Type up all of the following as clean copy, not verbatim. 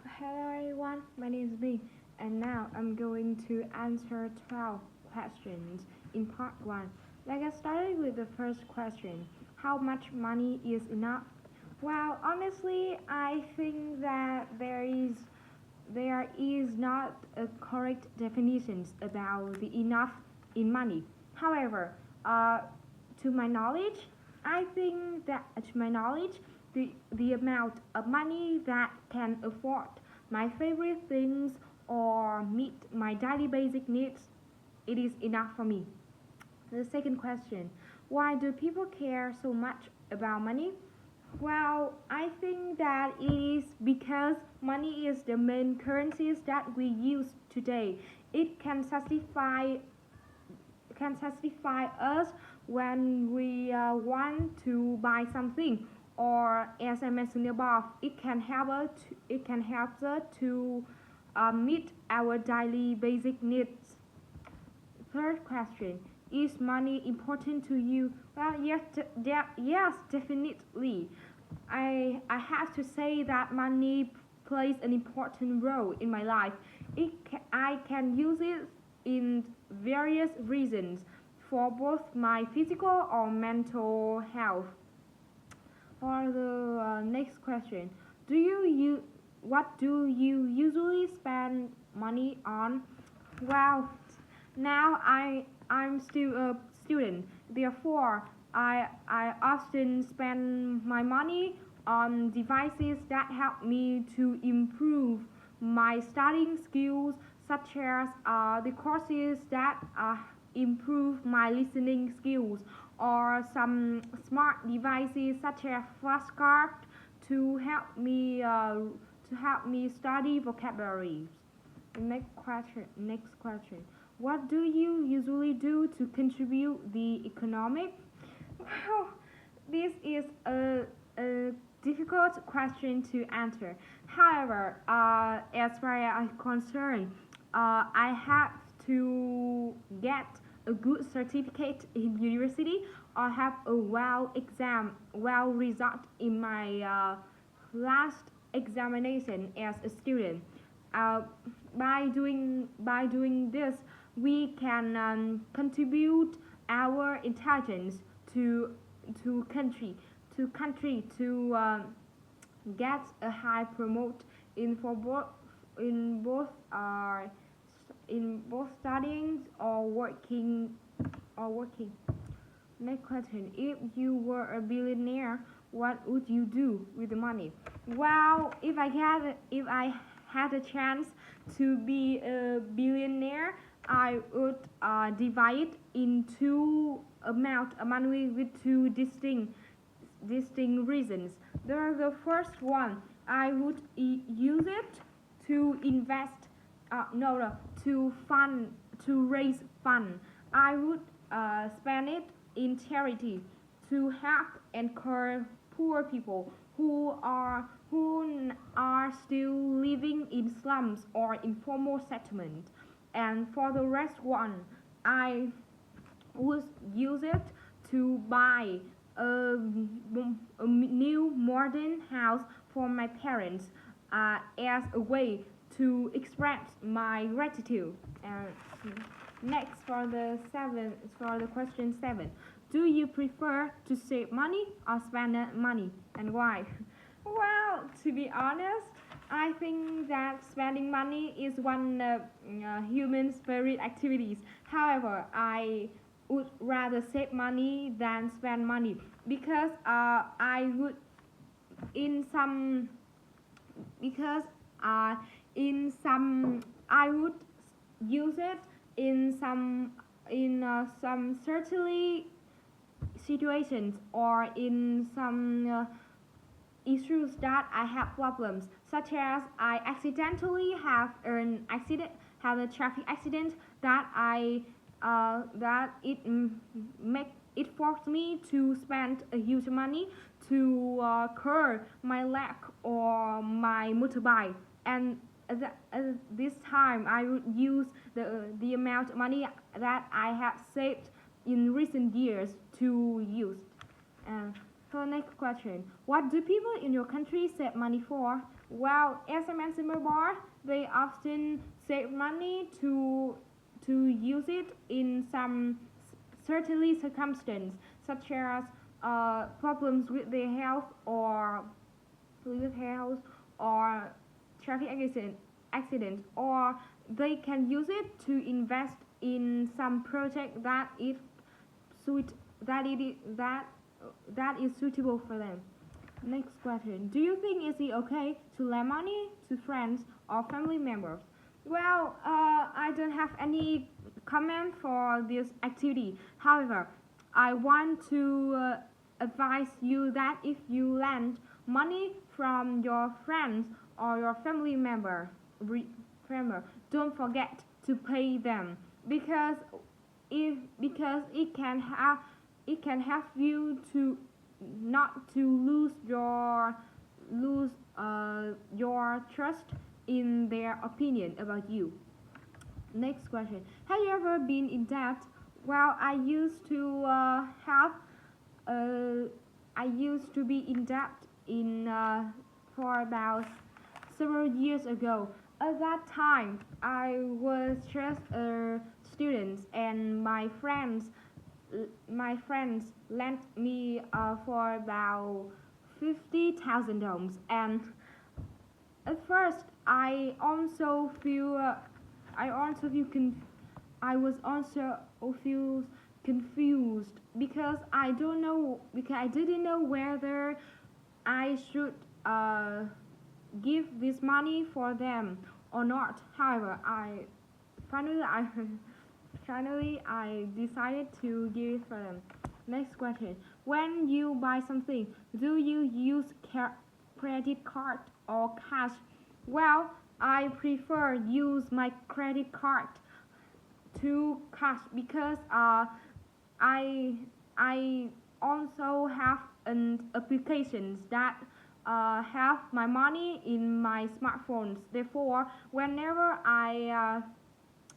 Hello everyone, my name is Lee, and now I'm going to answer 12 questions in part 1. Let's get started with the first question. How much money is enough? Well, honestly, I think that there is not a correct definition about the enough in money. However, uh, to my knowledge, I think that to my knowledge, the amount of money that can afford my favorite things or meet my daily basic needs, it is enough for me. The second question, why do people care so much about money? Well, I think that it is because money is the main currencies that we use today. It can satisfy us when we want to buy something, or as I mentioned above, it can help us to meet our daily basic needs. Third question: is money important to you? Well, yes, definitely. I have to say that money plays an important role in my life. I can use it in various reasons for both my physical or mental health. For the next question, do you what do you usually spend money on? Well, now I'm still a student. Therefore, I often spend my money on devices that help me to improve my studying skills, such as the courses that improve my listening skills, or some smart devices such as flashcards to help me study vocabularies. Next question. What do you usually do to contribute the economic? Well, this is a difficult question to answer. However, as far as I'm concerned, I have to get a good certificate in university or have a well result in my last examination as a student. Uh, by doing this, we can contribute our intelligence to country to get a high promote in for both in both uh, in both studying or working. Next question: if you were a billionaire, what would you do with the money? Well, if I had a chance to be a billionaire, I would divide into amount of money with two distinct reasons. The first one, I would use it to invest, no, to raise fund. I would spend it in charity to help and care poor people who are still living in slums or informal settlement. And for the rest one, I would use it to buy a, a new modern house for my parents, as a way to express my gratitude. Next, for the question 7, do you prefer to save money or spend money, and why? Well, to be honest, I think that spending money is one of human spirit activities. However, I would rather save money than spend money, because I would in some because in some I would use it in some certainly situations, or in some issues that I have problems, such as I accidentally have a traffic accident that make it forced me to spend a huge money to cure my leg or my motorbike. And this time I would use the amount of money that I have saved in recent years to use. Uh, so next question, what do people in your country save money for? Well, as I mentioned before, they often save money to use it in some certainly circumstances, such as problems with their health or with health or traffic accidents, or they can use it to invest in some project that is suit that it is, that is suitable for them. Next question. Do you think is it okay to lend money to friends or family members? Well, I don't have any comment for this activity. However, I want to advise you that if you lend money from your friends or your family member, don't forget to pay them because because it can help you to not to lose your trust in their opinion about you. Next question. Have you ever been in debt? Well, uh, I used to be in debt in for about several years ago. At that time, I was just a student, and my friends lent me for about 50,000 dollars. And at first, I also feel I was also feel confused because I didn't know whether I should give this money for them or not. However, finally I finally I decided to give it for them. Next question. When you buy something, do you use credit card or cash? Well, I prefer use my credit card to cash because I I also have an applications that have my money in my smartphones. Therefore, whenever I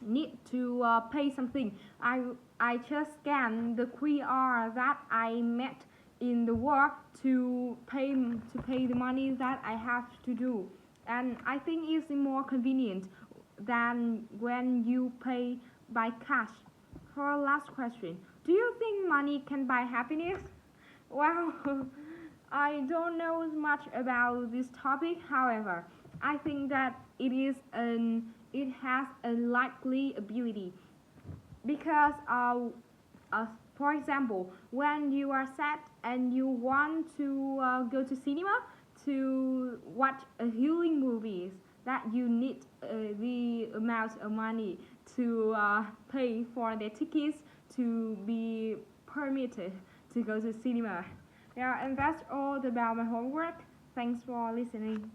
need to pay something, I just scan the QR that I met in the work to pay the money that I have to do, and I think it's more convenient than when you pay by cash. For last question, do you think money can buy happiness? Well, I don't know much about this topic. However, I think that it has a likely ability because for example, when you are sad and you want to go to cinema to watch a healing movies, that you need the amount of money to pay for the tickets to be permitted to go to cinema. Yeah, and that's all about my homework. Thanks for listening.